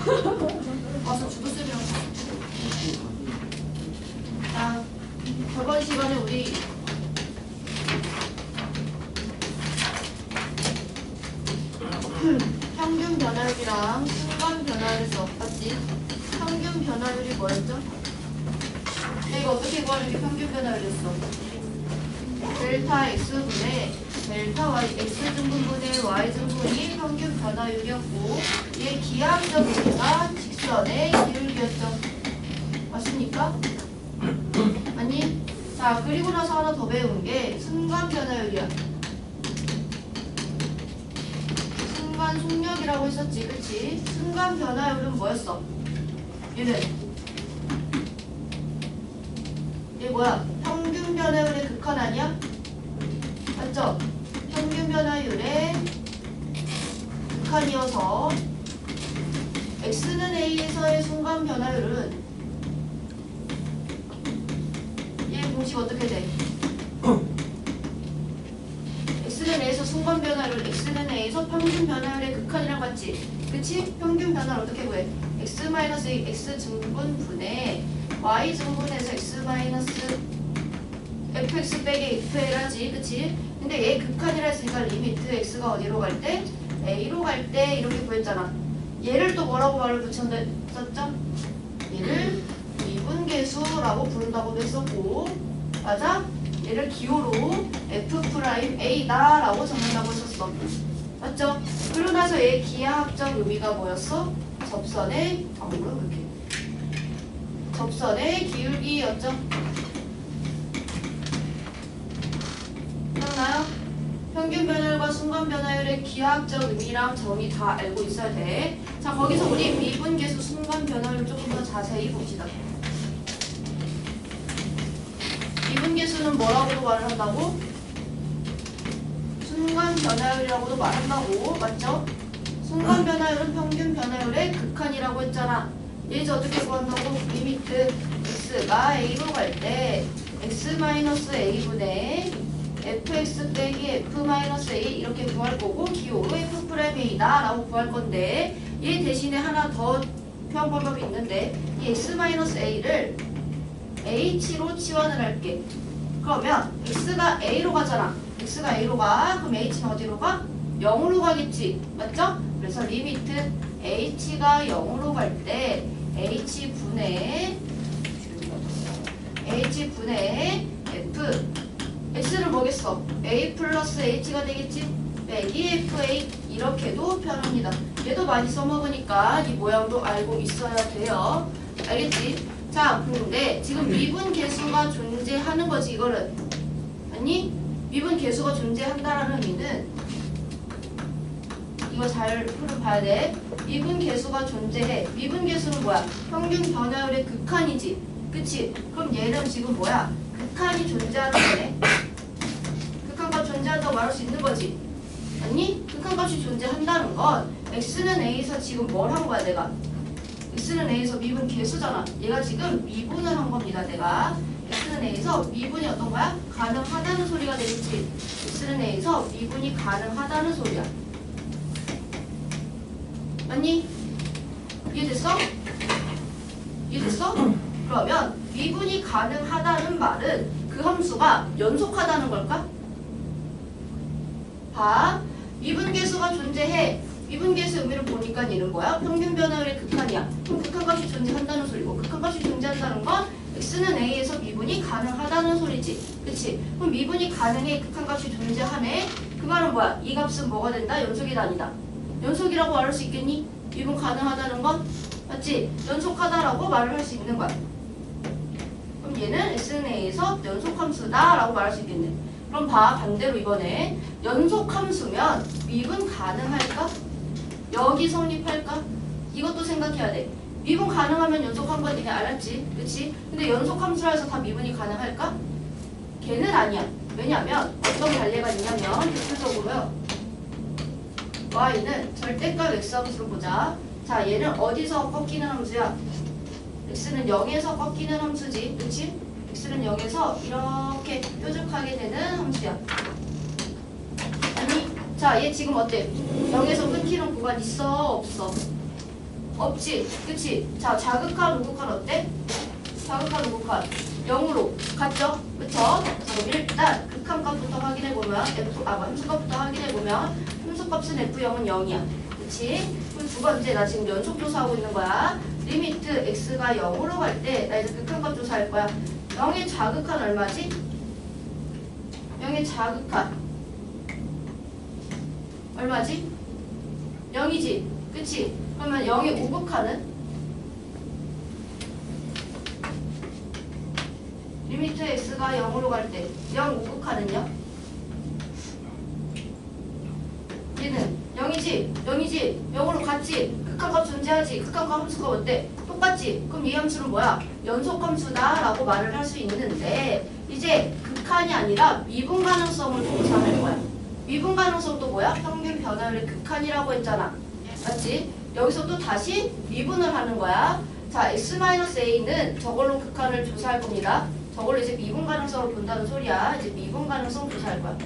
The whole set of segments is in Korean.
와서 주도쌤이랑 자, 저번 시간에 우리 평균 변화율이랑 순간 변화율을 썼지. 평균 변화율이 뭐였죠? 이거 어떻게 구하는 게 평균 변화율이었어? 델타 x분의 델타 y x 증분분의 y 증분이 평균 변화율이었고 얘 기하학적 의미가 직선의 기울기였죠. 맞습니까? 아니? 자, 그리고 나서 하나 더 배운 게 순간 변화율이야. 순간 속력이라고 했었지, 그치? 순간 변화율은 뭐였어? 얘는 얘 뭐야? 평균 변화율의 극한 아니야? 맞죠? 평균 변화율의 극한이어서 x는 a에서의 순간 변화율은 얘 공식 어떻게 돼? x는 a에서 순간 변화율, x는 a에서 평균 변화율의 극한이랑 같지? 그치? 평균 변화를 어떻게 구해? x-a x 증분 분의 y 증분에서 x 마이너스 fx 빼기 f라지, 그치? 근데 얘 극한이라 했으니까 리미트 x가 어디로 갈 때? a로 갈 때 이렇게 구했잖아. 얘를 또 뭐라고 말을 붙였죠? 얘를 미분계수라고 부른다고도 했었고, 맞아? 얘를 기호로 f'A다 라고 적는다고 했었어. 맞죠? 그러고 나서 얘 기하학적 의미가 뭐였어? 접선의 그렇게 접선의 기울기였죠. 기억나요? 평균 변화율과 순간 변화율의 기하학적 의미랑 정의 다 알고 있어야 돼. 자, 거기서 우리 미분계수 순간 변화율을 조금 더 자세히 봅시다. 미분계수는 뭐라고도 말을 한다고? 순간 변화율이라고도 말한다고. 맞죠? 순간 변화율은 평균 변화율의 극한이라고 했잖아. 얘 이제 어떻게 구한다고? 리미트 x가 a로 갈 때 x-a분의 fx 빼기 f-a 이렇게 구할 거고 기호로 f'A다 라고 구할 건데 얘 대신에 하나 더 표현 방법이 있는데 이 x-a를 h로 치환을 할게. 그러면 x가 a로 가잖아. x가 a로 가. 그럼 h는 어디로 가? 0으로 가겠지. 맞죠? 그래서 리미트 h가 0으로 갈 때 h분의 f x는 뭐겠어? a 플러스 h가 되겠지? 빼기 fa 이렇게도 표현합니다. 얘도 많이 써먹으니까 이 모양도 알고 있어야 돼요. 알겠지? 자, 근데 지금 미분 계수가 존재하는 거지 이거는. 아니? 미분 계수가 존재한다라는 의미는 이거 잘 흐름 봐야 돼. 미분 계수가 존재해. 미분 계수는 뭐야? 평균 변화율의 극한이지. 그치? 그럼 얘는 지금 뭐야? 극한이 존재하는 거네. 극한값 존재한다고 말할 수 있는 거지. 아니? 극한값이 존재한다는 건 x는 a에서 지금 뭘 한 거야 내가? x는 a에서 미분 계수잖아. 얘가 지금 미분을 한 겁니다. 내가 x는 a에서 미분이 어떤 거야? 가능하다는 소리가 되겠지. x는 a에서 미분이 가능하다는 소리야. 맞니? 이해됐어? 이해됐어? 그러면 미분이 가능하다는 말은 그 함수가 연속하다는 걸까? 봐. 미분계수가 존재해. 미분계수 의미를 보니까 얘는 뭐야? 평균 변화율의 극한이야. 그럼 극한값이 존재한다는 소리고 극한값이 존재한다는 건 x는 a에서 미분이 가능하다는 소리지. 그치? 그럼 미분이 가능해. 극한값이 존재하네. 그 말은 뭐야? 이 값은 뭐가 된다? 연속이다 아니다? 연속이라고 말할 수 있겠니? 미분 가능하다는 건? 맞지? 연속하다라고 말을 할 수 있는 거야. 그럼 얘는 x는 a에서 연속함수다 라고 말할 수 있겠네. 그럼 봐. 반대로 이번에 연속함수면 미분 가능할까? 여기 성립할까? 이것도 생각해야 돼. 미분 가능하면 연속한 건 니네 알았지? 그치? 근데 연속함수라 해서 다 미분이 가능할까? 걔는 아니야. 왜냐면 어떤 관례가 있냐면 대표적으로요. y는 절대값 x함수로 보자. 자, 얘는 어디서 꺾이는 함수야? x는 0에서 꺾이는 함수지. 그치? x는 0에서 이렇게 뾰족하게 되는 함수야. 아니, 자, 얘 지금 어때? 0에서 끊기는 구간 있어? 없어? 없지. 그치? 자, 자극한, 우극한 어때? 자극한, 우극한 0으로 갔죠? 그쵸? 자, 그럼 일단 극한값부터 확인해보면 함수값부터 확인해보면 함수값은 F0은 0이야. 그치? 그리고 두 번째, 나 지금 연속 조사하고 있는 거야. 리미트 x가 0으로 갈 때 나 이제 극한값 조사할 거야. 0의 자극한 얼마지? 0의 자극한 얼마지? 0이지? 그치? 그러면 0의 우극한은? 리미트 x가 0으로 갈 때 0 우극한은요? 얘는 0이지? 0이지? 0으로 갔지? 극한값 존재하지? 극한값 함수가 어때? 똑같지? 그럼 이 함수는 뭐야? 연속함수다 라고 말을 할 수 있는데 이제 극한이 아니라 미분 가능성을 조사할 거야. 미분 가능성도 뭐야? 평균 변화율의 극한이라고 했잖아. 맞지? 여기서 또 다시 미분을 하는 거야. 자, x-a는 저걸로 극한을 조사할 겁니다. 저걸로 이제 미분 가능성을 본다는 소리야. 이제 미분 가능성 조사할 거야.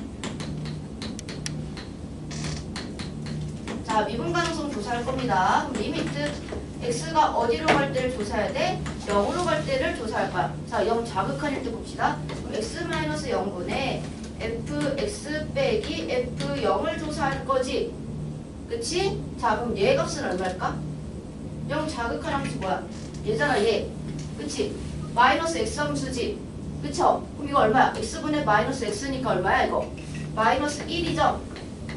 자, 미분 가능성 조사할 겁니다. 그럼 리미트 x가 어디로 갈 때를 조사해야 돼? 0으로 갈 때를 조사할 거야. 자, 0 자극한일 때 봅시다. 그럼 x-0분의 fx 빼기 f0을 조사할 거지. 그치? 자, 그럼 얘 값은 얼마일까? 0 자극한 함수 뭐야? 얘잖아, 얘. 그치? 마이너스 x 함수지. 그쵸? 그럼 이거 얼마야? x분의 마이너스 x니까 얼마야, 이거? 마이너스 1이죠?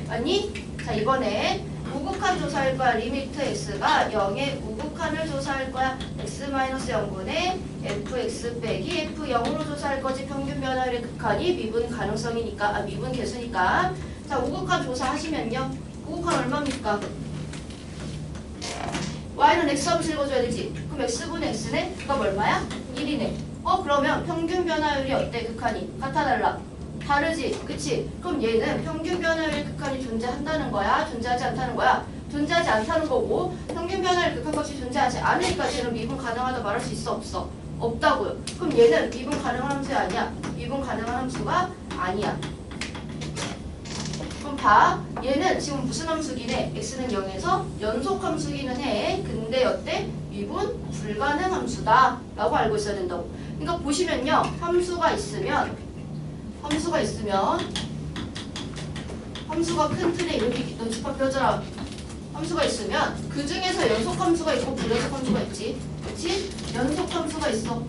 아니? 자, 이번에 우극한 조사할 거야. 리미트 x가 0의 우극한을 조사할 거야. x-0분의 fx 빼기 f0으로 조사할 거지. 평균 변화율의 극한이 미분 가능성이니까, 미분 개수니까. 자, 우극한 조사하시면요. 우극한 얼마입니까? y는 x 함수 읽어줘야 되지. 그럼 x분의 x네? 그럼 얼마야? 1이네. 그러면 평균 변화율이 어때? 극한이? 같아 달라? 다르지? 그치? 그럼 얘는 평균 변화율의 극한이 존재한다는 거야? 존재하지 않다는 거야? 존재하지 않다는 거고 평균 변화율 극한값이 존재하지 않으니까 쟤는 미분 가능하다 말할 수 있어? 없어? 없다고요. 그럼 얘는 미분 가능한 함수야? 아니야? 미분 가능한 함수가 아니야. 그럼 봐. 얘는 지금 무슨 함수긴 해? x는 0에서 연속 함수기는 해. 근데 어때? 미분 불가능 함수다 라고 알고 있어야 된다고. 그러니까 보시면요. 함수가 큰 틀에 이렇게 연습한 뼈잖아. 함수가 있으면 그 중에서 연속 함수가 있고 불연속 함수가 있지. 그치? 연속 함수가 있어.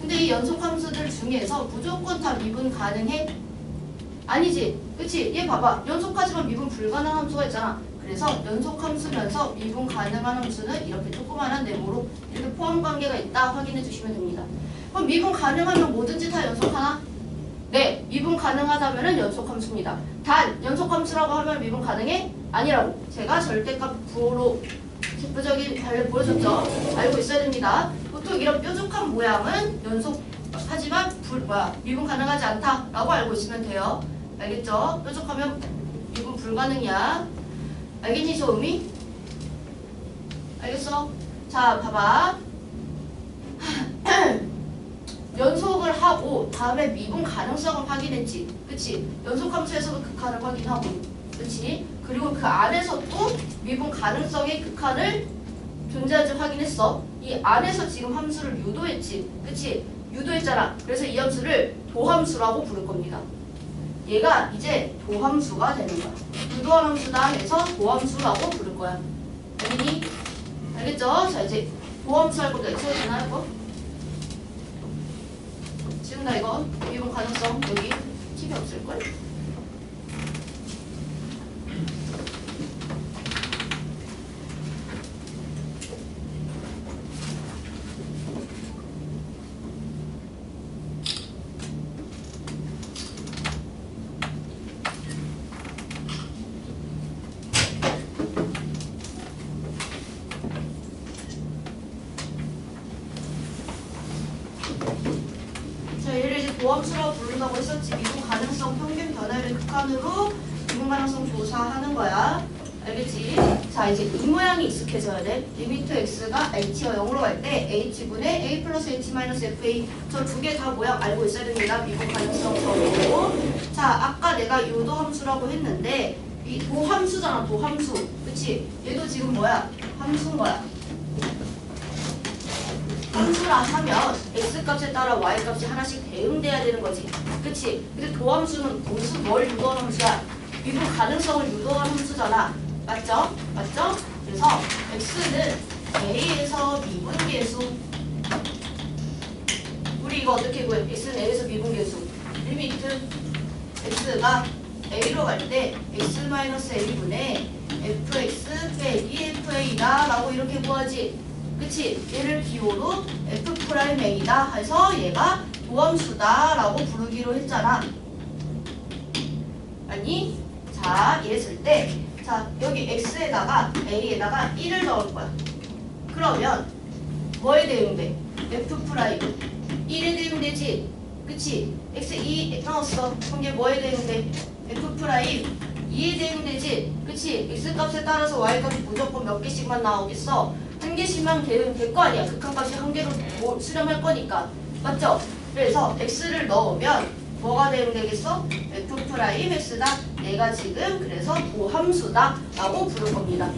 근데 이 연속 함수들 중에서 무조건 다 미분 가능해? 아니지. 그치? 얘 봐봐. 연속하지만 미분 불가능한 함수가 있잖아. 그래서 연속 함수면서 미분 가능한 함수는 이렇게 조그만한 네모로 이렇게 포함 관계가 있다 확인해 주시면 됩니다. 그럼 미분 가능하면 뭐든지 다 연속하나? 네, 미분 가능하다면 연속 함수입니다. 단 연속 함수라고 하면 미분 가능해? 아니라고. 제가 절대값 9호로 대표적인 관례 보여줬죠. 알고 있어야 됩니다. 보통 이런 뾰족한 모양은 연속하지만 미분 가능하지 않다라고 알고 있으면 돼요. 알겠죠? 뾰족하면 미분 불가능이야. 알겠니, 저 의미? 알겠어? 자, 봐봐. 연속을 하고 다음에 미분 가능성을 확인했지. 그치? 연속함수에서도 극한을 확인하고. 그치? 그리고 그 안에서 또 미분 가능성의 극한을 존재하지 확인했어. 이 안에서 지금 함수를 유도했지. 그치? 유도했잖아. 그래서 이 함수를 도함수라고 부를 겁니다. 얘가 이제 도함수가 되는 거야. 유도한 함수다 해서 도함수라고 부를 거야. 알겠니? 알겠죠? 자, 이제 도함수 할 겁니다. 지워지나 할 거? 지운다 이거. 미분 가능성 여기 팁이 없을걸? 도함수라고 부른다고 했었지. 미분 가능성 평균 변화율의 극한으로 미분 가능성 조사하는 거야. 알겠지? 자, 이제 이 모양이 익숙해져야 돼. 리미트 x가 h가 0으로 갈 때 h분의 a 플러스 h 마이너스 fa 저 두 개 다 모양 알고 있어야 됩니다. 미분 가능성 적고. 자, 아까 내가 유도 함수라고 했는데 이 도함수잖아. 도함수. 그치? 얘도 지금 뭐야? 함수인 거야. 함수라 하면 x값에 따라 y값이 하나씩 대응돼야 되는 거지. 그치? 근데 도함수는 무슨 뭘 유도하는 함수야? 미분 가능성을 유도하는 함수잖아. 맞죠? 맞죠? 그래서 x는 a에서 미분계수. 우리 이거 어떻게 구해? x는 a에서 미분계수. 리미트 x가 a로 갈 때 x-a분의 fx 빼기 fa다 라고 이렇게 구하지. 그치? 얘를 기호로 f'a다 해서 얘가 도함수다 라고 부르기로 했잖아. 아니? 자, 이랬을 때 자, 여기 x에다가 a에다가 1을 넣을 거야. 그러면 뭐에 대응돼? f' 1에 대응되지? 그치? x 2 넣었어. 그럼 얘 뭐에 대응돼? f' 2에 대응되지? 그치? x값에 따라서 y값이 무조건 몇 개씩만 나오겠어? 한 개씩만 대응될 거 아니야. 극한값이 한 개로 수렴할 거니까. 맞죠? 그래서 x를 넣으면 뭐가 대응되겠어? f'x다. 얘가 지금 그래서 도함수다 라고 부를 겁니다.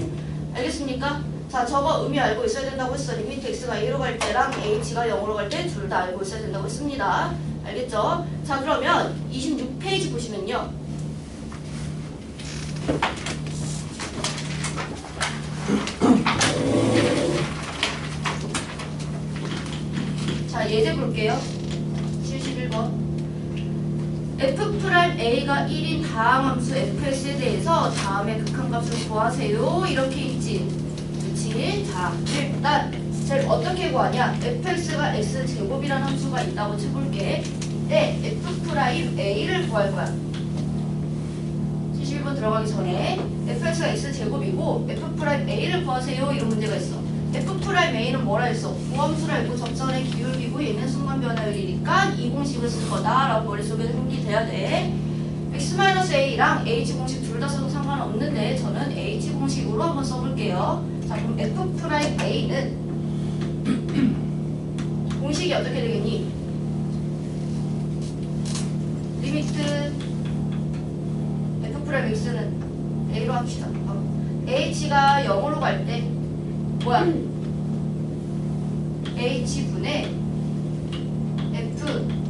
알겠습니까? 자, 저거 의미 알고 있어야 된다고 했어. 리미트 x가 a로 갈 때랑 h가 0으로 갈 때 둘 다 알고 있어야 된다고 했습니다. 알겠죠? 자, 그러면 26페이지 보시면요. 자, 예제 볼게요. 71번. f'a가 1인 다항함수 fx에 대해서 다음에 극한값을 구하세요. 이렇게 있지. 그치? 자, 일단 쟤를 어떻게 구하냐? fx가 x제곱이라는 함수가 있다고 쳐볼게. 네, f'a를 구할 거야. 71번 들어가기 전에 fx가 x제곱이고 f'a를 구하세요. 이런 문제가 있어. f'a는 뭐라 했어? 도함수라 했고 접선의 기울기고 얘는 순간 변화율이니까 이 공식을 쓸 거다 라고 머릿속에 생기돼야 돼. x-a랑 h공식 둘 다 써도 상관없는데 저는 h공식으로 한번 써볼게요. 자, 그럼 f'a는 공식이 어떻게 되겠니? 리미트 f'x는 a로 합시다. h가 0으로 갈 때 뭐야? h분의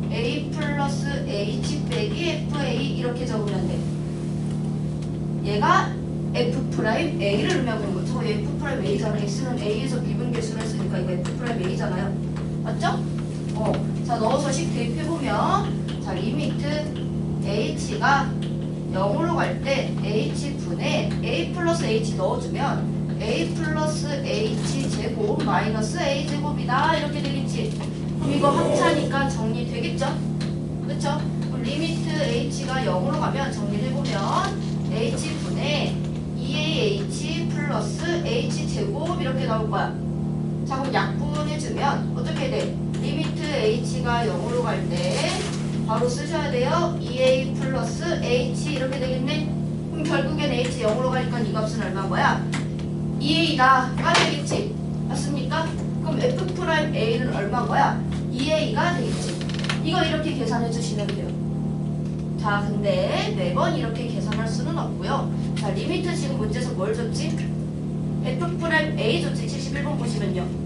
fa 플러스 h 빼기 fa 이렇게 적으면 돼. 얘가 f'a를 의미하고 있는 거죠. 저거 f'a잖아. x는 a에서 미분계수를 했으니까 이거 f'a잖아요. 맞죠? 자, 넣어서 식 대입해보면 자, 리미트 h가 0으로 갈 때 h분의 a 플러스 h 넣어주면 a 플러스 h 제곱 마이너스 a 제곱이다 이렇게 되겠지. 그럼 이거 합차니까 정리되겠죠? 그쵸? 그럼 리미트 h가 0으로 가면 정리를 해보면 h분의 2ah 플러스 h 제곱 이렇게 나올 거야. 자, 그럼 약분해주면 어떻게 돼? 리미트 h가 0으로 갈 때 바로 쓰셔야 돼요. 2a 플러스 h 이렇게 되겠네? 그럼 결국엔 h 0으로 가니까 이 값은 얼마인 거야? 2a다 가 되겠지. 맞습니까? 그럼 f'a는 얼마인 거야? 2a가 되겠지. 이거 이렇게 계산해 주시면 돼요. 자, 근데 매번 이렇게 계산할 수는 없고요. 자, 리미트 지금 문제에서 뭘 줬지? f'a 줬지. 71번 보시면요.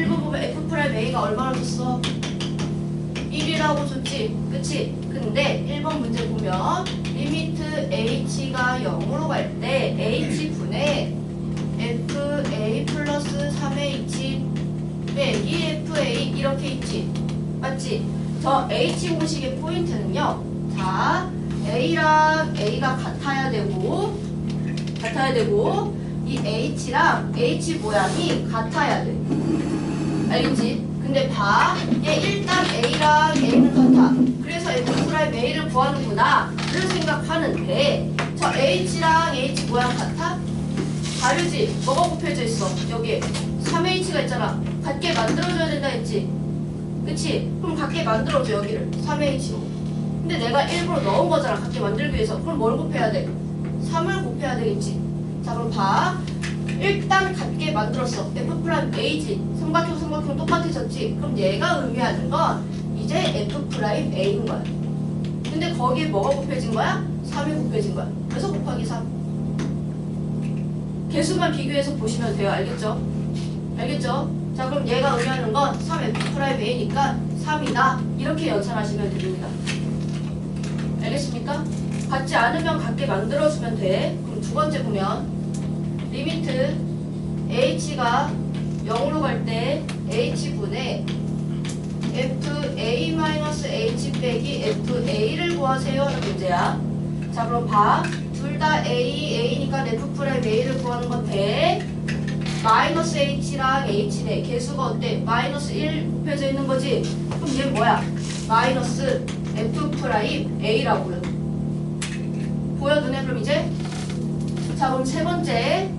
보면 f'a가 얼마나 줬어? 1이라고 줬지? 그치? 근데 1번 문제 보면 리미트 h가 0으로 갈 때 h분의 fa 플러스 3h 빼기 fa 이렇게 있지? 맞지? 저 h 공식의 포인트는요. 자, a랑 a가 같아야 되고 이 h랑 h 모양이 같아야 돼. 알겠지? 근데 봐. 얘 일단 a랑 a는 같아. 그래서 f'a를 구하는구나 를 생각하는데 저 h랑 h 모양 같아? 다르지? 뭐가 곱해져 있어? 여기에 3h가 있잖아. 같게 만들어줘야 된다 했지? 그치? 그럼 같게 만들어줘 여기를 3h로. 근데 내가 일부러 넣은 거잖아. 같게 만들기 위해서. 그럼 뭘 곱해야 돼? 3을 곱해야 되겠지? 자, 그럼 봐. 일단 같게 만들었어. f'a지. 삼각형 똑같아졌지. 그럼 얘가 의미하는 건 이제 f'a인 거야. 근데 거기에 뭐가 곱해진 거야? 3이 곱해진 거야. 그래서 곱하기 3. 개수만 비교해서 보시면 돼요. 알겠죠? 알겠죠? 자, 그럼 얘가 의미하는 건 3F'A니까 3이다. 이렇게 연산하시면 됩니다. 알겠습니까? 같지 않으면 같게 만들어주면 돼. 그럼 두 번째 보면 리미트 h가 0으로 갈 때 h분의 fa-h 빼기 fa를 구하세요 하는 문제야. 자, 그럼 봐. 둘 다 a니까 f'a를 구하는 건 돼. 마이너스 h랑 h네. 개수가 어때? 마이너스 1 곱해져 있는 거지? 그럼 얘 뭐야? 마이너스 f'a라고요. 보여 눈에? 그럼 이제 자, 그럼 세 번째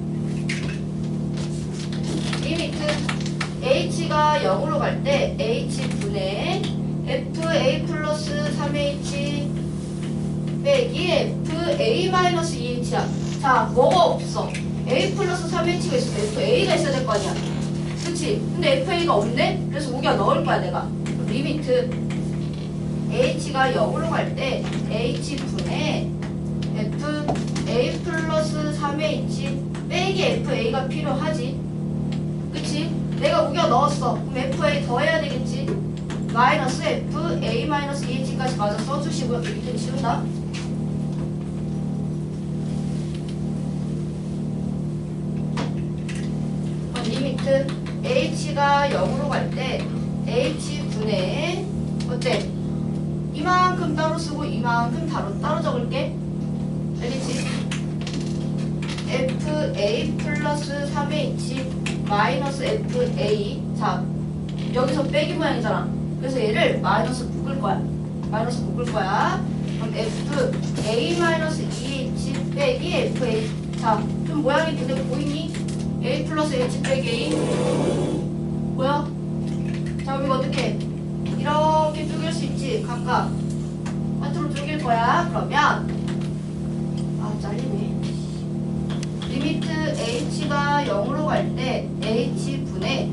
리미트 h가 0으로 갈 때 h분의 fa 플러스 3h 빼기 fa 마이너스 2h야. 자, 뭐가 없어? a 플러스 3h가 있으면 fa가 있어야 될 거 아니야. 그치? 근데 fa가 없네? 그래서 우기가 넣을 거야 내가. 리미트 h가 0으로 갈 때 h분의 fa 플러스 3h 빼기 fa가 필요하지. 그치? 내가 우기가 넣었어. 그럼 fa 더해야 되겠지? 마이너스 fa 마이너스 2h까지 맞아 써주시고요. 밑에 지운다. 리미트 h가 0으로 갈 때 h분의 어때? 이만큼 따로 쓰고 이만큼 따로 적을게. 알겠지? fa 플러스 3h 마이너스 fa. 자, 여기서 빼기 모양이잖아. 그래서 얘를 마이너스 묶을 거야. 마이너스 묶을 거야. 그럼 fa 마이너스 2h 빼기 fa. 자, 좀 모양이 눈에 보이니? a 플러스 h 빼기 a 뭐야? 자, 그럼 이거 어떻게? 이렇게 쪼갤 수 있지? 각각 하트로 쪼갤 거야. 그러면 잘리네. 리미트 h가 0으로 갈 때 h분의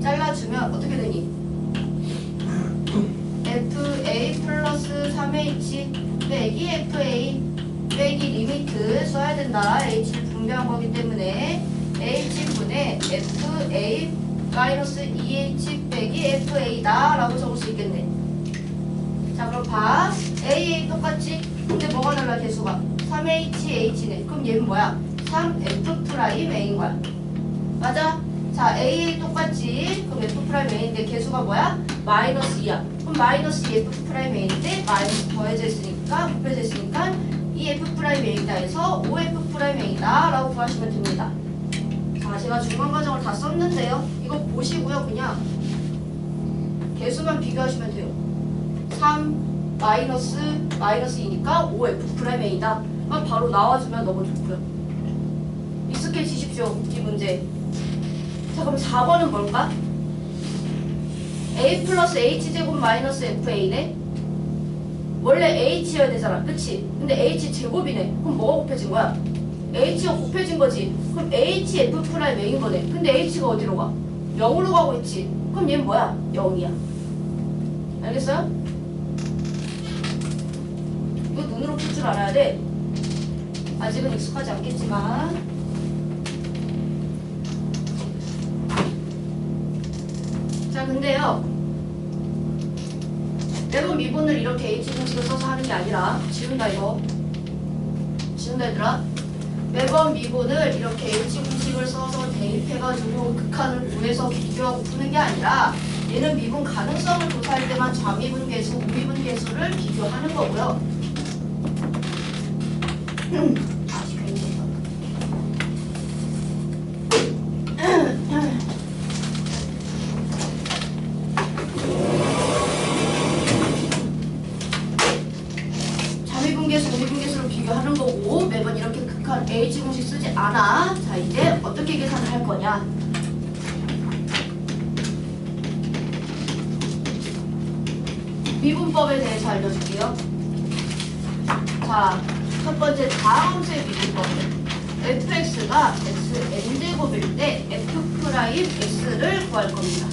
잘라주면 어떻게 되니? fa 플러스 3h 빼기 fa 빼기 리미트 써야 된다. h를 분배한 거기 때문에 h분의 fa 마이너스 2h 빼기 fa다 라고 적을 수 있겠네. 자, 그럼 봐. a 똑같지? 근데 뭐가 달라 개수가? 3h h네. 그럼 얘는 뭐야? 3f'a인 거야. 맞아? 자, a 똑같지? 그럼 f'a인데 개수가 뭐야? 마이너스 2야. 그럼 마이너스 2f'a인데 마이너스 더해져 있으니까 곱해져 있으니까 2f'a이다 해서 5f'a이다 라고 구하시면 됩니다. 자, 제가 중간 과정을 다 썼는데요. 이거 보시고요. 그냥 개수만 비교하시면 돼요. 3 마이너스 2니까 5f'a이다. 바로 나와주면 너무 좋고요. 익숙해지십시오. 이 문제. 자, 그럼 4번은 뭘까? a 플러스 h제곱 마이너스 fa네. 원래 h여야 되잖아. 그치? 근데 h제곱이네. 그럼 뭐가 곱해진 거야? h가 곱해진 거지. 그럼 hf'a인 거네. 근데 h가 어디로 가? 0으로 가고 있지. 그럼 얘는 뭐야? 0이야. 알겠어요? 이거 눈으로 풀 줄 알아야 돼. 아직은 익숙하지 않겠지만. 자, 근데요. 매번 미분을 이렇게 H공식을 써서 하는 게 아니라 지운다 이거. 지운다 얘들아. 매번 미분을 이렇게 H공식을 써서 대입해가지고 극한을 구해서 비교하고 푸는 게 아니라 얘는 미분 가능성을 조사할 때만 좌미분 계수, 우미분 계수를 비교하는 거고요. 우미분계수로 비교하는 거고 매번 이렇게 극한 H공식 쓰지 않아. 자, 이제 어떻게 계산을 할 거냐. 미분법에 대해서 알려줄게요. 자, 첫 번째 다음수의 미분법은 fx가 xn제곱일 때 f'x를 구할 겁니다.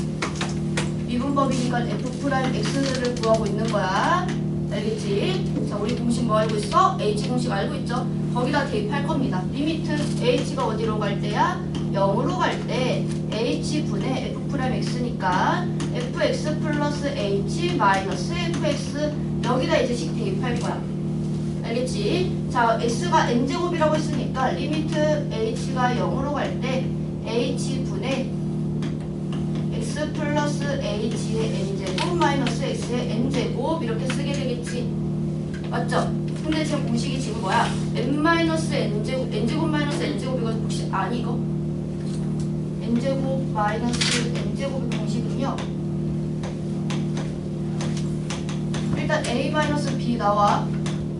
미분법이니까 f'x를 구하고 있는 거야. 알겠지? 자, 우리 공식 뭐 알고 있어? H 공식 알고 있죠? 거기다 대입할 겁니다. 리미트 H가 어디로 갈 때야? 0으로 갈 때 H분의 F'X니까 Fx 플러스 H 마이너스 Fx 여기다 이제 식 대입할 거야. 알겠지? 자, S가 N제곱이라고 했으니까 리미트 H가 0으로 갈 때 H분의 X 플러스 H의 N제곱 마이너스 X의 N제곱 이렇게 쓰게 되겠지. 맞죠? 근데 지금 공식이 지금 뭐야? N-N제곱, N제곱 마이너스 N제곱 이거 혹시 아니 이거? N제곱 마이너스 N제곱의 공식은요. 일단 A 마이너스 B 나와.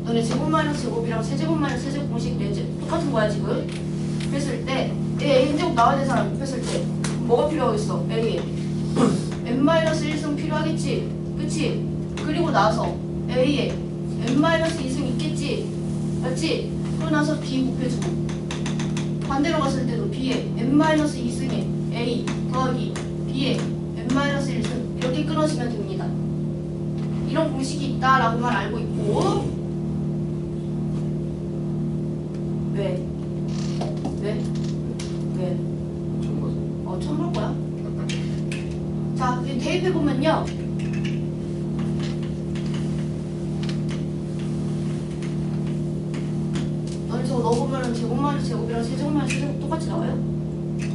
너네 제곱 마이너스 제곱이랑 세제곱 마이너스 세제곱 공식 똑같은 거야 지금. 그랬을 때 N제곱 나와야 되잖아. 곱했을 때 뭐가 필요하겠어? A에 N-1승 필요하겠지. 그치? 그리고 나서 A에 N-2승 있겠지. 맞지? 그러고 나서 B 곱해주고 반대로 갔을 때도 B에 N-2승에 A 더하기 B에 N-1승 이렇게 끊어지면 됩니다. 이런 공식이 있다라고만 알고 있고. 왜? 왜? 왜? 처음 볼 거야? 자, 대입해보면요. 너네 저거 넣어보면 제곱 마이너스 제곱이랑 세제곱 마이너스 세제곱 똑같이 나와요.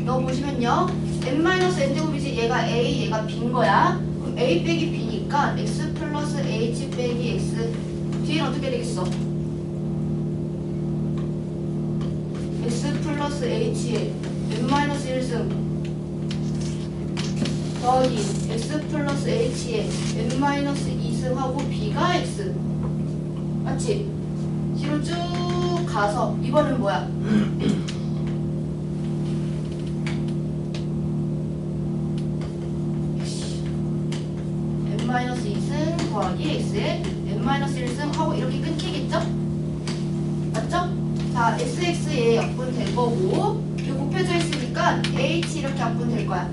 넣어보시면요. N-N제곱이지 얘가 A, 얘가 B인 거야. 그럼 A 빼기 B니까 X 플러스 H 빼기 X 뒤에는 어떻게 되겠어? X 플러스 H에 N-1승 더하기 X 플러스 H에 N-2승하고 B가 X 맞지? 뒤로 쭉 가서 이번엔 뭐야? N-2승 더하기 X에 N-1승 하고 이렇게 끊기겠죠? 맞죠? 자, SX에 약분 될 거고 이거 곱해져 있으니까 H 이렇게 약분 될 거야.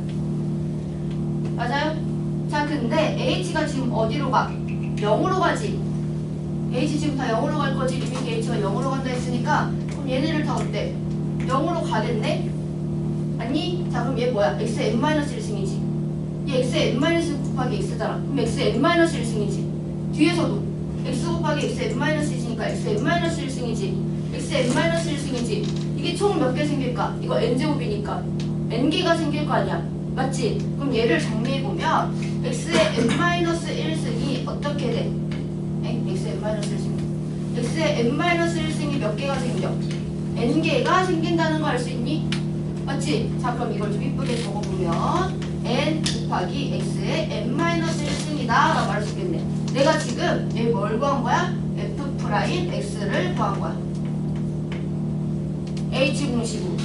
맞아요? 자, 근데 H가 지금 어디로 가? 0으로 가지. H 지금 다 0으로 갈 거지. 리미트 H가 0으로 간다 했으니까 그럼 얘네를 다 어때? 0으로 가겠네? 아니? 자, 그럼 얘 뭐야? X의 N-1승이지. 얘 X의 N-1 곱하기 X잖아. 그럼 X의 N-1승이지. 뒤에서도 X 곱하기 X의 N-1이니까 X의 N-1승이지. X의 N-1승이지. 이게 총 몇 개 생길까? 이거 N제곱이니까 N개가 생길 거 아니야. 맞지? 그럼 얘를 정리해보면 X의 N-1승이 어떻게 돼? X의 N-1승 X의 N-1승이 몇 개가 생겨? N개가 생긴다는 거 알 수 있니? 맞지? 자, 그럼 이걸 좀 이쁘게 적어보면 N 곱하기 X의 N-1승이다 라고 할 수 있겠네. 내가 지금 얘 뭘 구한 거야? F'X를 구한 거야. H 공식으로.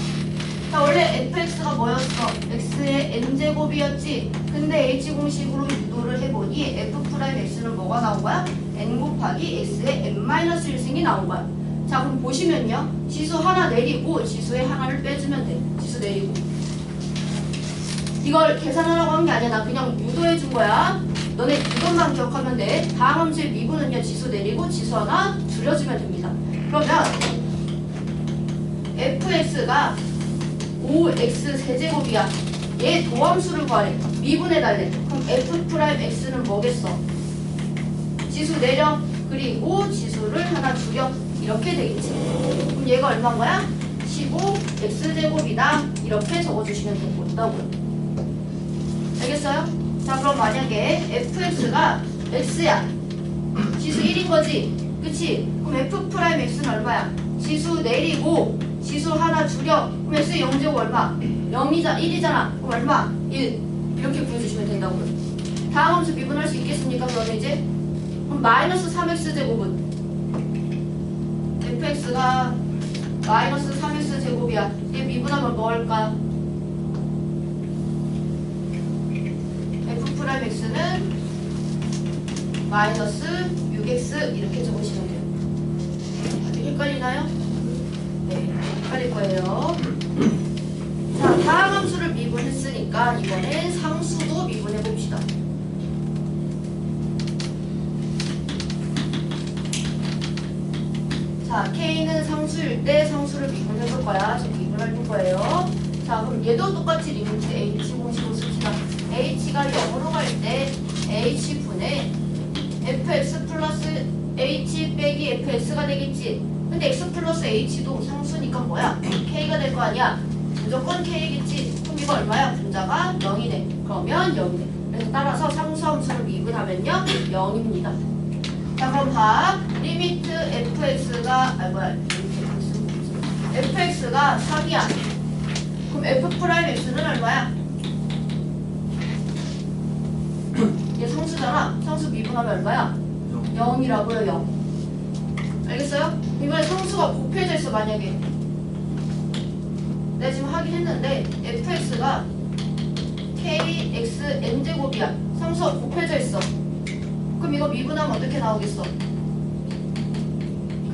자, 원래 fx가 뭐였어? x의 n제곱이었지. 근데 h 공식으로 유도를 해보니 f'x는 뭐가 나온 거야? n 곱하기 x의 n-1승이 나온 거야. 자, 그럼 보시면요. 지수 하나 내리고 지수에 하나를 빼주면 돼. 지수 내리고. 이걸 계산하라고 한 게 아니야. 나 그냥 유도해 준 거야. 너네 이것만 기억하면 돼. 다음 함수의 미분은요. 지수 내리고 지수 하나 줄여주면 됩니다. 그러면 fx가 5x 세제곱이야. 얘 도함수를 구하래. 미분해달래. 그럼 f'x는 뭐겠어? 지수 내려. 그리고 지수를 하나 줄여. 이렇게 되겠지. 그럼 얘가 얼마인 거야? 15x제곱이다. 이렇게 적어주시면 된다고요. 알겠어요? 자, 그럼 만약에 fx가 x야. 지수 1인 거지. 그치? 그럼 f'x는 얼마야? 지수 내리고 지수 하나 줄여. 그럼 x의 0제곱 얼마? 1이잖아. 그럼 얼마? 1. 이렇게 구해주시면 된다고요. 다음 함수 미분할 수 있겠습니까? 그러면 이제 그럼 마이너스 3x제곱은 fx가 마이너스 3x제곱이야. 얘 미분하면 뭐 할까? f'x는 마이너스 6x 이렇게 적으시면 돼요. 아직 헷갈리나요? 네, 헷갈릴 거예요. 자, 다음 함수를 미분했으니까 이번엔 상수도 미분해 봅시다. 자, K는 상수일 때 상수를 미분해볼 거야. 지금 미분해볼 거예요. 자, 그럼 얘도 똑같이 리미트 H 공식으로 씁시다. H가 0으로 갈 때 H분의 fx 플러스 H 빼기 fx가 되겠지. 근데 x 플러스 h도 상수니까 뭐야? k가 될 거 아니야? 무조건 k겠지. 그럼 이거 얼마야? 분자가 0이네. 그러면 0이네. 그래서 따라서 상수 함수를 미분하면요 0입니다. 자, 그럼 봐. 리미트 fx가 fx가 3이야. 그럼 f'x는 얼마야? 얘 상수잖아. 상수 미분하면 얼마야? 0이라고요. 0. 알겠어요? 이번에 상수가 곱해져 있어. 만약에 내가 지금 하긴 했는데 fx가 kxn제곱이야. 상수가 곱해져 있어. 그럼 이거 미분하면 어떻게 나오겠어?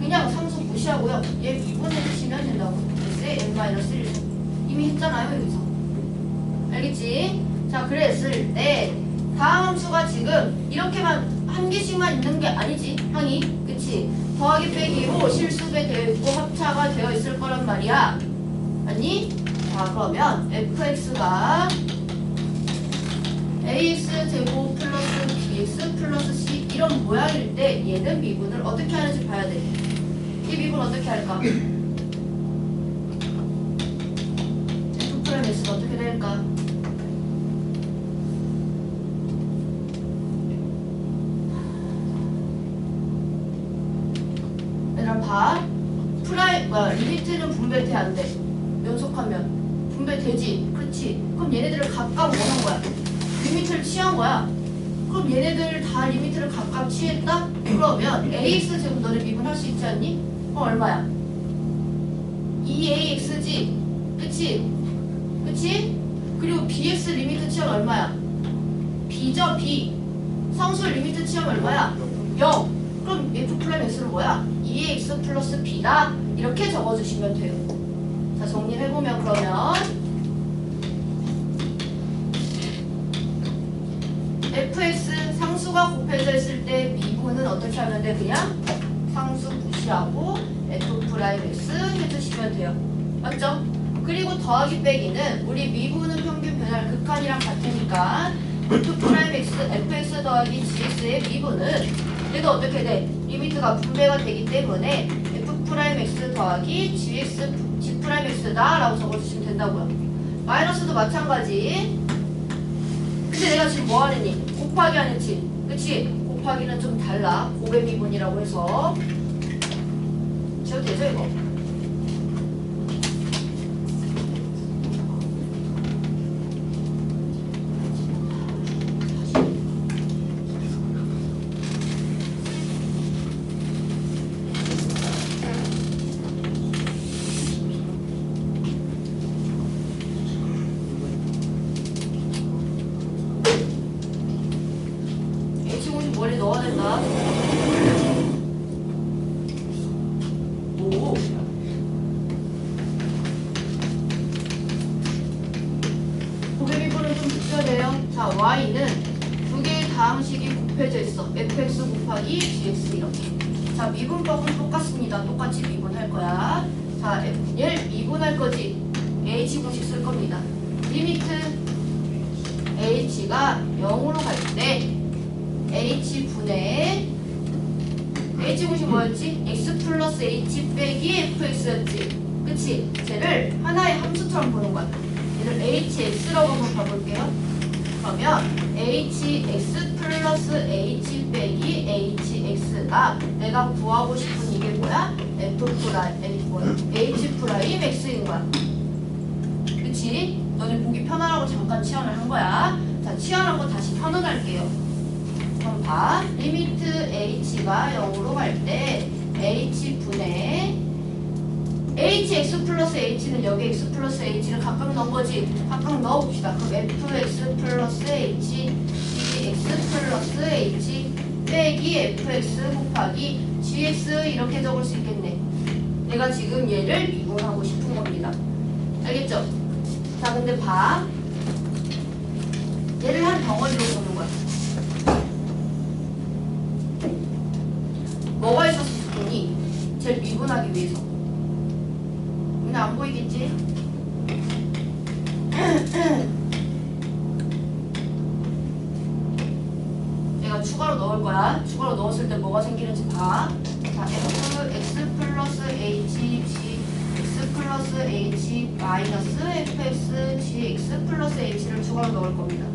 그냥 상수 무시하고요. 얘 미분해 주시면 된다고. n-1 이미 했잖아요. 여기서. 알겠지? 자, 그랬을 때 다음 함수가 지금 이렇게만 한 개씩만 있는 게 아니지. 항이. 그치? 더하기 빼기로 실수배 되어 있고 합차가 되어 있을 거란 말이야. 아니? 자, 그러면 fx가 ax제곱 플러스 bx 플러스 c 이런 모양일 때 얘는 미분을 어떻게 하는지 봐야 돼. 이 미분 어떻게 할까? f'x가 어떻게 될까? 얘들아 봐. 리미트는 분배돼 안 돼. 연속하면 분배되지. 그렇지. 그럼 얘네들을 각각 뭐 한 거야? 리미트를 취한 거야. 그럼 얘네들 다 리미트를 각각 취했다? 그러면 ax 제곱 너네 미분할 수 있지 않니? 얼마야? 2ax지. 그치? 그치? 그리고 bx 리미트 취하면 얼마야? b죠. b. 상수 리미트 취하면 얼마야? 0. 그럼 f'x는 뭐야? 2ax 플러스 b다. 이렇게 적어주시면 돼요. 자, 정리를 해보면 그러면 fx 상수가 곱해져 있을 때 미분은 어떻게 하면 돼? 그냥 상수 무시하고 f'x 해주시면 돼요. 맞죠? 그리고 더하기 빼기는 우리 미분은 평균 변화를 극한이랑 같으니까 fx 더하기 gx의 미분은 얘도 어떻게 돼? 리미트가 분배가 되기 때문에 f'x 더하기 g'x다 라고 적어주시면 된다고요. 마이너스도 마찬가지. 근데 내가 지금 뭐 하느니? 곱하기 안 했지? 그치? 곱하기는 좀 달라. 곱의 미분이라고 해서 지워도 되죠 이거? 머리 넣어야 된다. 오. 곱의 미분을 좀 붙여야 돼요. 자, y는 두 개의 다항식이 곱해져 있어. fx 곱하기 gx 이렇게. 자, 미분법은 똑같습니다. 똑같이 미분할 거야. 자, 얘를 미분할 거지. h 공식 쓸 겁니다. 리미트 h가 0으로 갈 때 h분의 h 공식 뭐였지? x 플러스 h 빼기 fx였지. 그치? 쟤를 하나의 함수처럼 보는 거야. 얘를 hx라고 한번 봐볼게요. 그러면 hx 플러스 h 빼기 hx가 내가 구하고 싶은 이게 뭐야? h 프라임 x인 거야. 그치? 너네 보기 편하라고 잠깐 치환을 한 거야. 자, 치환한 거 다시 편안할게요. 그럼 봐. 리미트 h가 0으로 갈 때 h분의 hx 플러스 h는 여기 x 플러스 h를 각각 넣은 거지. 각각 넣어봅시다. 그럼 fx 플러스 h gx 플러스 h 빼기 fx 곱하기 gx 이렇게 적을 수 있겠네. 내가 지금 얘를 미분하고 싶은 겁니다. 알겠죠? 자, 근데 봐. 얘를 한 덩어리로 보는 거야. 뭐가 있었을 테니 제일 미분 미분하기 위해서. 눈에 안 보이겠지? 내가 추가로 넣을 거야. 추가로 넣었을 때 뭐가 생기는지 봐. 자, f x 플러스 h g x 플러스 h 마이너스 fx g x 플러스 h를 추가로 넣을 겁니다.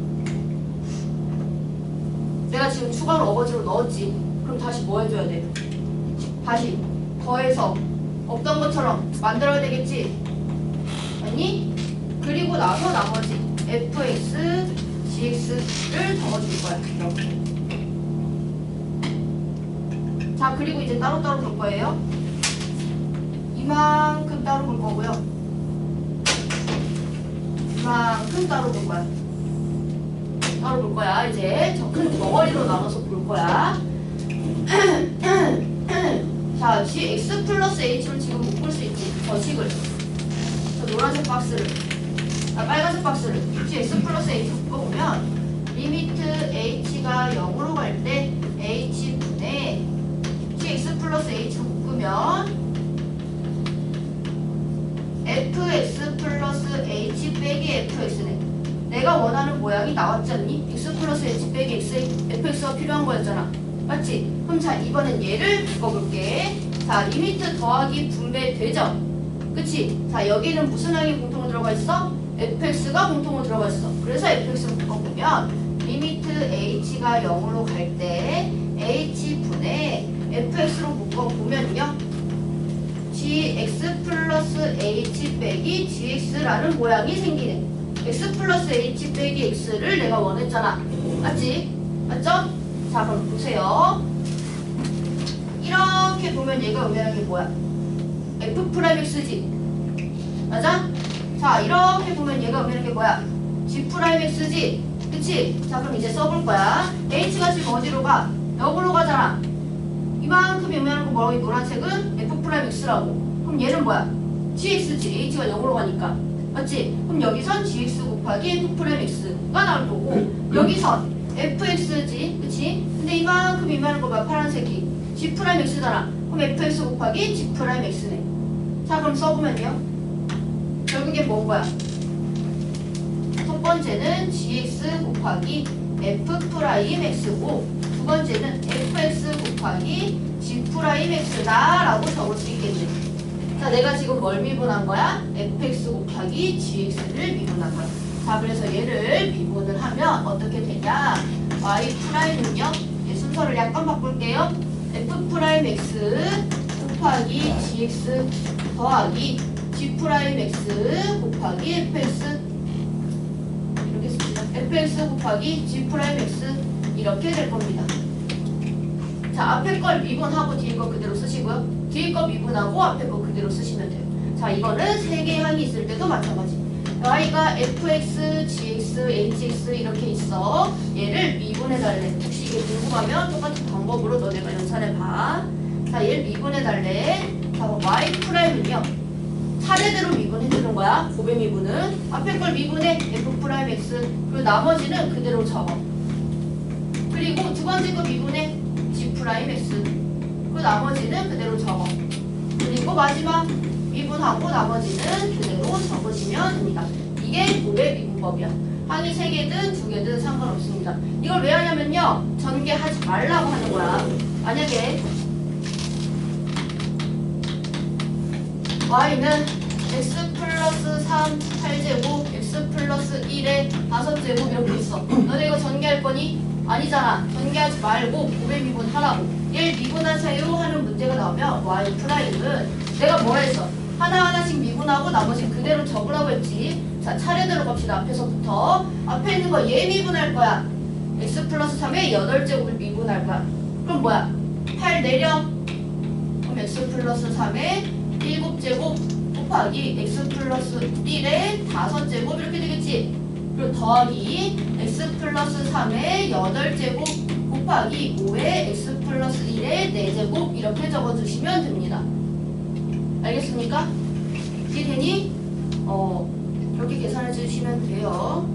내가 지금 추가로 어거지로 넣었지. 그럼 다시 뭐 해줘야 돼? 다시 더해서 없던 것처럼 만들어야 되겠지? 아니? 그리고 나서 나머지 fx, gx를 적어줄 거야. 이렇게. 자, 그리고 이제 따로따로 볼 거예요. 이만큼 따로 볼 거고요. 이만큼 따로 볼 거야. 따로 볼 거야. 이제 큰 덩어리로 나눠서 볼 거야. 자, gx 플러스 h를 지금 못 볼 수 있지. 저 식을. 저 노란색 박스를. 빨간색 박스를. gx 플러스 h를 묶어보면 리미트 h가 0으로 갈 때 h분의 gx 플러스 h를 묶으면 fx 플러스 h 빼기 fx네. 내가 원하는 모양이 나왔지 않니? x 플러스 h 빼기 fx가 필요한 거였잖아. 맞지? 그럼 자, 이번엔 얘를 묶어볼게. 자, 리미트 더하기 분배 되죠? 그치? 자, 여기는 무슨 항이 공통으로 들어가 있어? fx가 공통으로 들어가 있어. 그래서 fx를 묶어보면 리미트 h가 0으로 갈 때 h분의 fx로 묶어보면요, gx 플러스 h 빼기 gx라는 모양이 생기네. x 플러스 h 빼기 x를 내가 원했잖아. 맞지? 맞죠? 자, 그럼 보세요. 이렇게 보면 얘가 의미하는 게 뭐야? f'x지. 맞아? 자, 이렇게 보면 얘가 의미하는 게 뭐야? g'x지. 그치? 자, 그럼 이제 써볼 거야. h가 지금 어디로 가? 여기로 가잖아. 이만큼 의미하는 거 뭐라고? 이 노란색은 f'x라고. 그럼 얘는 뭐야? gx지. h가 여기로 가니까. 맞지? 그럼 여기선 gx 곱하기 f'x가 나올 거고, 여기선 fx지. 그치? 근데 이만큼 의미하는 거 봐. 파란색이 g'x잖아. 그럼 fx 곱하기 g'x네. 자, 그럼 써보면요, 결국에 뭔 거야? 첫 번째는 gx 곱하기 f'x고, 두 번째는 fx 곱하기 g'x다 라고 적을 수 있겠네. 자, 내가 지금 뭘 미분한 거야? fx 곱하기 gx를 미분한 거야. 자, 그래서 얘를 미분을 하면 어떻게 되냐? y'는요, 순서를 약간 바꿀게요. f'x 곱하기 gx 더하기 g'x 곱하기 fx, 이렇게 씁니다. fx 곱하기 g'x 이렇게 될 겁니다. 자, 앞에 걸 미분하고 뒤에 거 그대로 쓰시고요. 뒤에 거 미분하고 앞에 거 그대로 쓰시면 돼요. 자, 이거는 세 개의 항이 있을 때도 마찬가지. y가 fx, gx, hx 이렇게 있어. 얘를 미분해달래. 혹시 이게 궁금하면 똑같은 방법으로 너네가 연산해봐. 자, 얘를 미분해달래. 자, y'은요, 차례대로 미분해주는 거야. 고배 미분은. 앞에 걸 미분해. f'x. 그리고 나머지는 그대로 적어. 그리고 두 번째 거 미분해. g'x. 그리고 나머지는 그대로 적어. 그리고 마지막 미분하고 나머지는 그대로 적으시면 됩니다. 이게 고배 미분법이야. 항이 3개든 2개든 상관없습니다. 이걸 왜 하냐면요, 전개하지 말라고 하는 거야. 만약에 y는 x 플러스 3 8제곱, x 플러스 1에 5제곱 이렇게 있어. 너네 이거 전개할 거니? 아니잖아. 전개하지 말고 고배 미분하라고. 얘를 미분하세요 하는 문제가 나오면 y'은 내가 뭐 했어? 하나하나씩 미분하고 나머지 그대로 적으라고 했지. 자, 차례대로 갑시다. 앞에서부터. 앞에 있는 거 얘 미분할 거야. x 플러스 3에 8제곱을 미분할 거야. 그럼 뭐야? 8 내려. 그럼 x 플러스 3에 7제곱 곱하기 x 플러스 1에 5제곱 이렇게 되겠지. 그리고 더하기 x 플러스 3에 8제곱 곱하기 5에 x 플러스 1에 4제곱 이렇게 적어주시면 됩니다. 알겠습니까? 이해되니? 이렇게 계산해 주시면 돼요.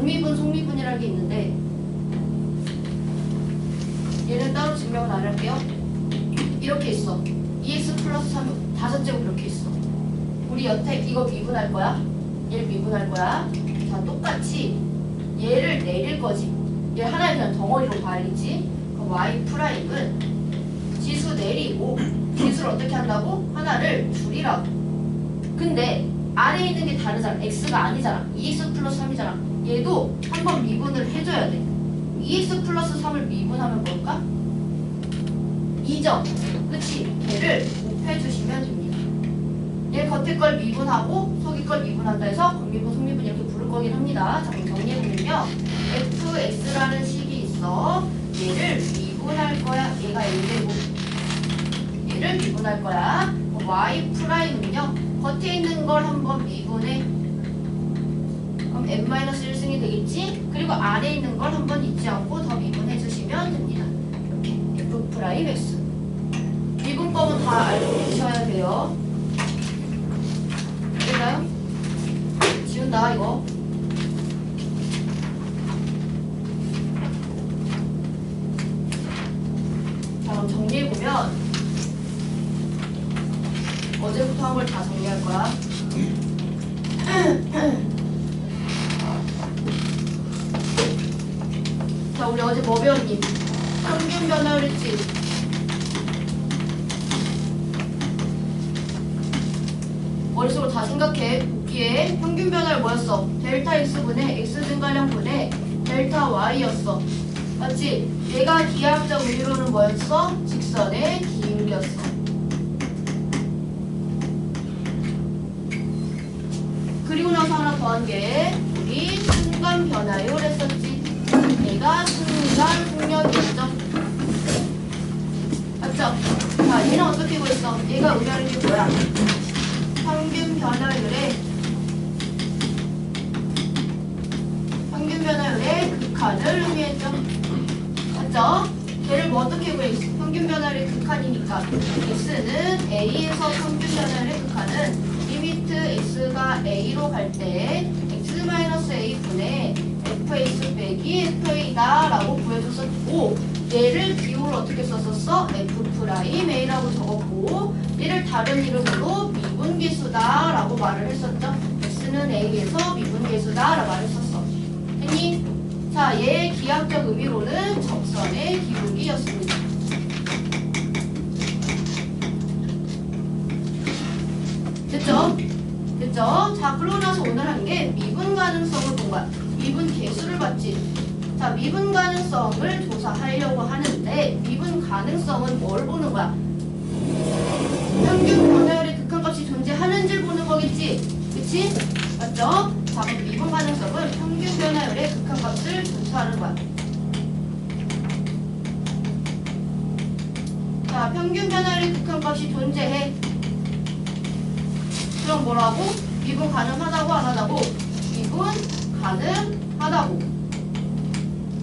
정미분, 속미분이라는 게 있는데 얘는 따로 증명은 안 할게요. 이렇게 있어. 2x 플러스 3 5제곱 이렇게 있어. 우리 여태 이거 미분할 거야. 얘를 미분할 거야. 자, 똑같이 얘를 내릴 거지. 얘 하나의 그냥 덩어리로 봐야겠지. 그럼 y 프라임은 지수 내리고 지수를 어떻게 한다고? 하나를 줄이라고. 근데 아래에 있는 게 다르잖아. x가 아니잖아. 2x 플러스 3이잖아. 얘도 한번 미분을 해줘야 돼. 2x 플러스 3을 미분하면 뭘까? 2점. 그치? 걔를 곱해주시면 됩니다. 얘 겉에 걸 미분하고 속의 걸 미분한다 해서 겉미분, 속미분 이렇게 부를 거긴 합니다. 자, 그럼 정리해보면요. fx라는 식이 있어. 얘를 미분할 거야. 얘가 A제곱. 얘를 미분할 거야. y 프라임은요. 겉에 있는 걸 한번 미분해. 그럼 n-1승이 되겠지? 그리고 안에 있는 걸 한번 잊지 않고 더 미분해 주시면 됩니다. 이렇게 f 프라임 x. 미분법은 다 알고 계셔야 돼요. 알겠나요? 지운다 이거. 자, 그럼 정리해보면 어제부터 한 걸 다 정리할 거야. 자, 우리 어제 뭐 배웠니? 평균 변화를 했지. 머릿속으로 다 생각해. 복귀에 평균 변화를 뭐였어? 델타 x분의 x 증가량분의 델타 y였어. 맞지? 얘가 기하학적 의미로는 뭐였어? 직선의 기울기였어. 그리고 나서 하나 더한 게 우리 순간 변화율 했었지. 얘가 순간 속력이었죠. 맞죠? 자, 얘는 어떻게 구했어? 얘가 의미하는 게 뭐야? 평균 변화율의 극한을 의미했죠. 맞죠? 얘를 뭐 어떻게 구했어? 평균 변화율의 극한이니까 x는 a에서 평균 변화율의 극한은 리미트 x가 a로 갈 때 x-a분의 fx 빼기 fa다 라고 구해줬었고, 얘를 기호를 어떻게 썼었어? f'a라고 적었고, 얘를 다른 이름으로 미분계수다 라고 말을 했었죠. x는 a에서 미분계수다 라고 말을 했었어. 됐니? 자, 얘의 기하학적 의미로는 적선의 기울기였습니다. 됐죠? 됐죠? 자, 그러고 나서 오늘 한 게 미분 가능성을 본 거야. 미분 계수를 봤지. 자, 미분 가능성을 조사하려고 하는데 미분 가능성은 뭘 보는 거야? 평균 변화율의 극한값이 존재하는지를 보는 거겠지? 그치? 맞죠? 자, 그럼 미분 가능성은 평균 변화율의 극한값을 조사하는 거야. 자, 평균 변화율의 극한값이 존재해. 그럼 뭐라고? 미분 가능하다고 안 하다고? 미분 가능하다고.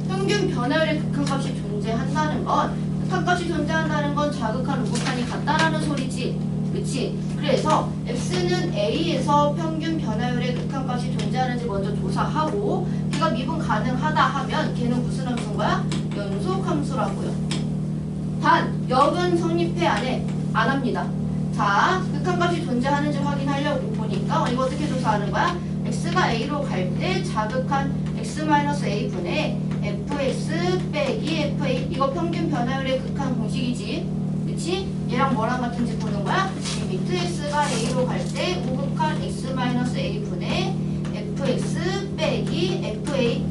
평균 변화율의 극한값이 존재한다는 건, 극한값이 존재한다는 건 자극한 우극한이 같다라는 소리지. 그치? 그래서 x는 a에서 평균 변화율의 극한값이 존재하는지 먼저 조사하고, 걔가 미분 가능하다 하면 걔는 무슨 함수인 거야? 연속 함수라고요. 단, 역은 성립해 안 합니다. 자, 극한값이 존재하는지 확인하려고 보니까 이거 어떻게 조사하는 거야? x가 a로 갈 때 자극한 x-a분의 fx 빼기 fa. 이거 평균 변화율의 극한 공식이지. 그치? 얘랑 뭐랑 같은지 보는 거야? 리미트 x가 a로 갈 때 우극한 x-a분의 fx 빼기 fa.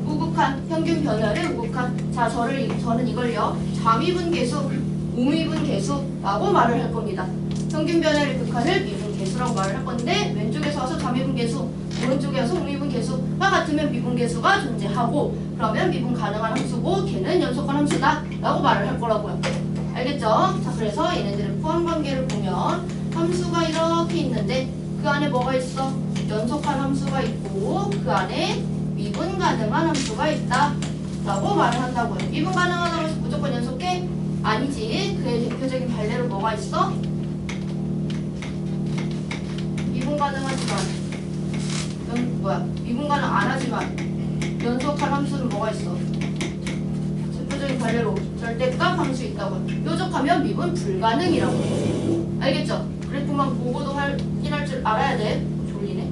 우극한, 평균 변화율의 우극한. 자, 저는 이걸요, 좌미분 계수, 우미분 계수라고 말을 할 겁니다. 평균 변화율의 극한을 미분 계수라고 말을 할 건데, 왼쪽에서 와서 좌미분 계수, 오른쪽에 와서 우미분 계수가 같으면 미분 계수가 존재하고, 그러면 미분 가능한 함수고 걔는 연속한 함수다 라고 말을 할 거라고요. 알겠죠? 자, 그래서 얘네들의 포함 관계를 보면 함수가 이렇게 있는데 그 안에 뭐가 있어? 연속한 함수가 있고 그 안에 미분 가능한 함수가 있다 라고 말을 한다고요. 미분 가능하다고 해서 무조건 연속해? 아니지. 그의 대표적인 발레로 뭐가 있어? 미분 가능하지만 미분가는 안 하지만 연속할 함수는 뭐가 있어? 대표적인 관례로 절대값 함수 있다고. 뾰족하면 미분 불가능이라고. 알겠죠? 그래프만 보고도 확인할 줄 알아야 돼. 졸리네.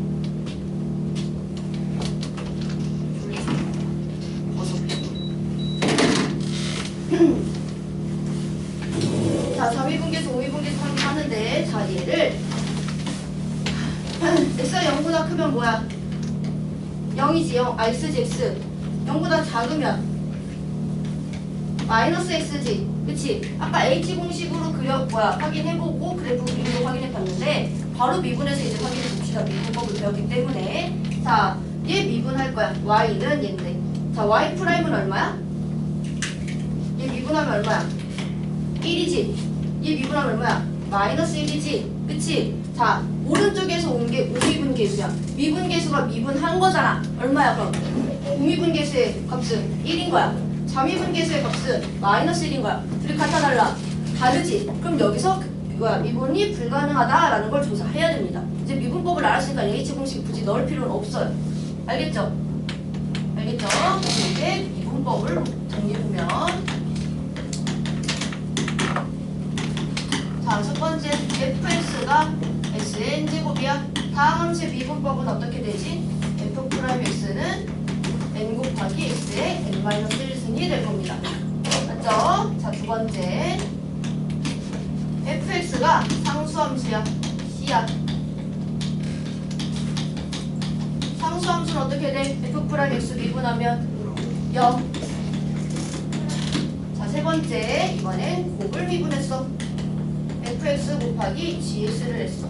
자, 자미분계수, 오미분계수 하는데, 자, 얘를 x가 0보다 크면 뭐야? 0이지, 0. x지, x. 0보다 작으면 마이너스 x지. 그치? 아까 h 공식으로 확인해보고 그래프 그림도 확인해봤는데 바로 미분해서 이제 확인해봅시다. 미분법을 배웠기 때문에. 자, 얘 미분할 거야. y는 얘인데. 자, y 프라임은 얼마야? 얘 미분하면 얼마야? 1이지. 얘 미분하면 얼마야? 마이너스 1이지. 그치? 자, 오른쪽에서 온 게 우미분계수야. 미분계수가 미분한 거잖아. 얼마야 그럼? 우미분계수의 값은 1인 거야. 자미분계수의 값은 마이너스 1인 거야. 둘이 같아 달라? 다르지? 그럼 여기서 미분이 불가능하다라는 걸 조사해야 됩니다. 이제 미분법을 알았으니까 h 공식 굳이 넣을 필요는 없어요. 알겠죠? 알겠죠? 이제 미분법을 정리해보면, 자, 첫 번째 fx가 x의 n제곱이야. 다음 함수의 미분법은 어떻게 되지? f'x는 n 곱하기 x의 n-1승이 될 겁니다. 맞죠? 자, 두 번째 fx가 상수함수야. c야. 상수함수는 어떻게 돼? f'x 미분하면 0. 자, 세 번째 이번엔 곱을 미분했어. fx 곱하기 gx를 했어.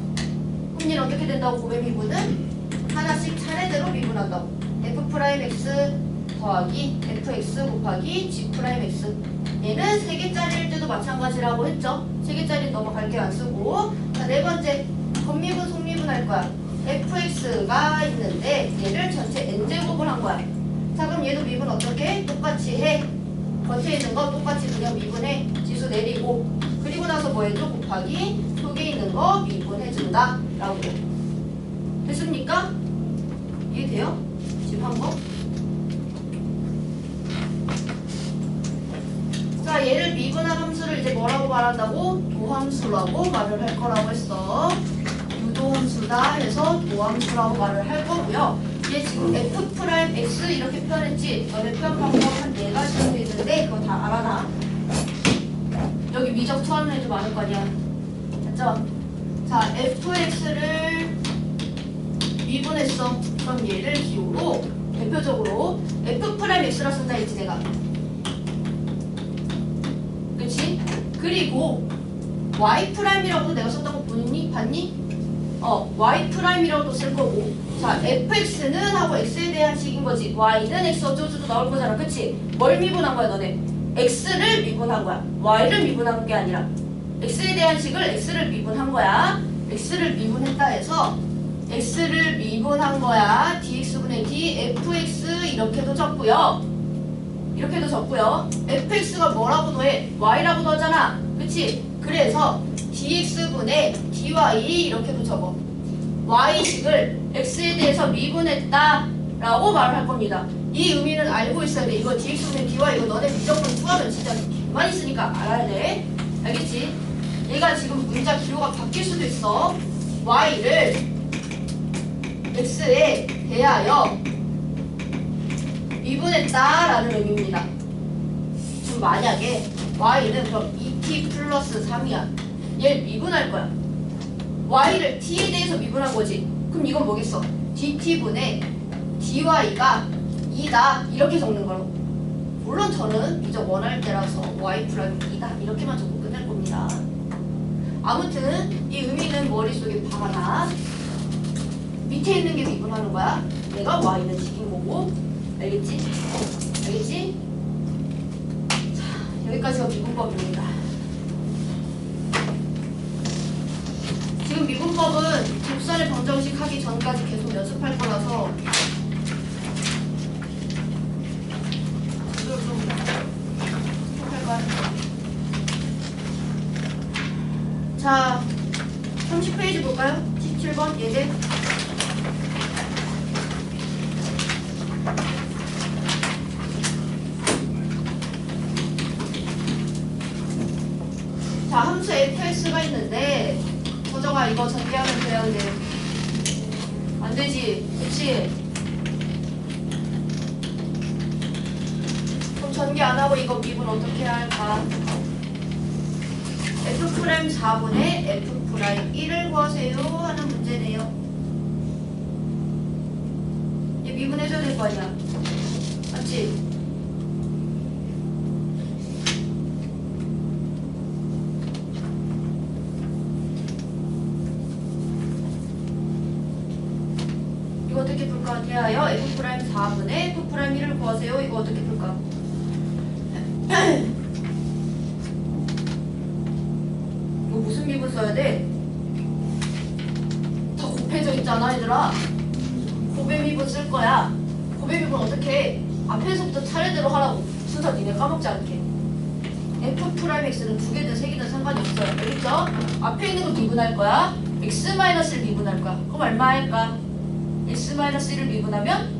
그럼 얘는 어떻게 된다고? 곱의 미분은 하나씩 차례대로 미분한다고. f'x 더하기 fx 곱하기 g'x. 얘는 3개짜리일 때도 마찬가지라고 했죠. 3개짜리 넘어갈게 안 쓰고. 자, 네 번째 겉미분 속미분 할 거야. fx가 있는데 얘를 전체 n제곱을 한 거야. 자, 그럼 얘도 미분 어떻게? 똑같이 해. 겉에 있는 거 똑같이 그냥 미분해. 지수 내리고. 그리고 나서 뭐 해줘? 곱하기 속에 있는 거 미분해준다 라고. 됐습니까? 이해돼요? 지금 한 거? 자, 얘를 미분한 함수를 이제 뭐라고 말한다고? 도함수라고 말을 할 거라고 했어. 유도함수다 해서 도함수라고 말을 할 거고요. 얘 지금 f'x 이렇게 표현했지? 너네 표현 방법 한 4가지 정도 있는데 그거 다 알아놔. 여기 미적 처하는 애도 많을 거 아니야. 맞죠? 자, fx를 미분했어. 그럼 얘를 기호로 대표적으로 f'x라 쓴다 했지 내가. 그치? 그리고 y'이라고도 내가 썼다고 봤니? y'이라고도 쓸 거고. 자, fx는 하고 x에 대한 식인 거지. y는 x 어쩌고저쩌고 나올 거잖아. 그치? 뭘 미분한 거야 너네? x를 미분한 거야. y를 미분한 게 아니라 x에 대한 식을 x를 미분한 거야. x를 미분했다 해서 x를 미분한 거야. dx분의 d, fx 이렇게도 적고요. 이렇게도 적고요. fx가 뭐라고도 해? y라고도 하잖아. 그치? 그래서 dx분의 dy 이렇게도 적어. y식을 x에 대해서 미분했다 라고 말을 할 겁니다. 이 의미는 알고 있어야 돼. 이거 dx분의 dy 이거 너네 미적분 투하면 진짜 많이 쓰니까 알아야 돼. 알겠지? 얘가 지금 문자 기호가 바뀔 수도 있어. y를 x에 대하여 미분했다라는 의미입니다. 지금 만약에 y는 그럼 2t 플러스 3이야. 얘를 미분할 거야. y를 t에 대해서 미분한 거지. 그럼 이건 뭐겠어? dt분의 dy가 2다 이렇게 적는 거로. 물론 저는 미적 원할 때라서 y 프라임 2다 이렇게만 적고 끝낼 겁니다. 아무튼 이 의미는 머릿속에 박아놔. 밑에 있는 게 미분하는 거야. 내가 y는 식인 거고. 알겠지? 알겠지? 자, 여기까지가 미분법입니다. 지금 미분법은 곱선의 방정식 하기 전까지 계속 연습할 거라서 이걸 좀 해볼 거야. 자, 30페이지 볼까요? 17번 예제. 자, 이거 전개하면 돼야 돼. 안 되지. 그치? 그럼 전개 안 하고 이거 미분 어떻게 해야 할까? F' 4분의 F' 1을 구하세요 하는 문제네요. 얘 미분해줘야 될 거 아니야. 맞지? 이거 어떻게 풀까? 대하여 F' 4분의 F' 1을 구하세요. 이거 어떻게 풀까? 이거 무슨 미분 써야 돼? 다 곱해져 있잖아 얘들아. 곱의 미분 쓸 거야. 곱의 미분 어떻게 해? 앞에서부터 차례대로 하라고. 순서 니네 까먹지 않게. F'X는 두 개든 세 개든 상관이 없어요. 알겠죠? 앞에 있는 거 미분할 거야. X-를 미분할 거야. 그럼 얼마 할까? X-1을 미분하면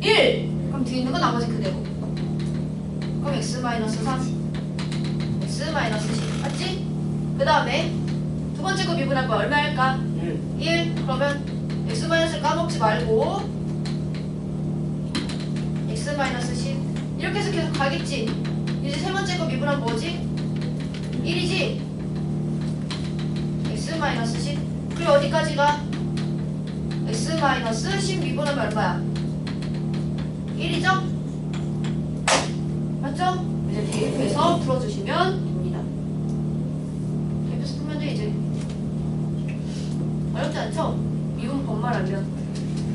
1! 그럼 뒤에 있는 거 나머지 그대로. 그럼 X-3 X-10 맞지? 그 다음에 두 번째 거 미분할 거야. 얼마 할까? 1. 그러면 X-를 까먹지 말고 X-10 이렇게 해서 계속 가겠지. 이제 세 번째 거 미분하면 뭐지? 1이지? X-10 그리고 어디까지 가? X-10 미분하면 얼마야? 1이죠? 맞죠? 이제 대입해서 풀어주시면 됩니다. 대입해서 풀면 돼 이제. 어렵지 않죠? 미분 법만 알면.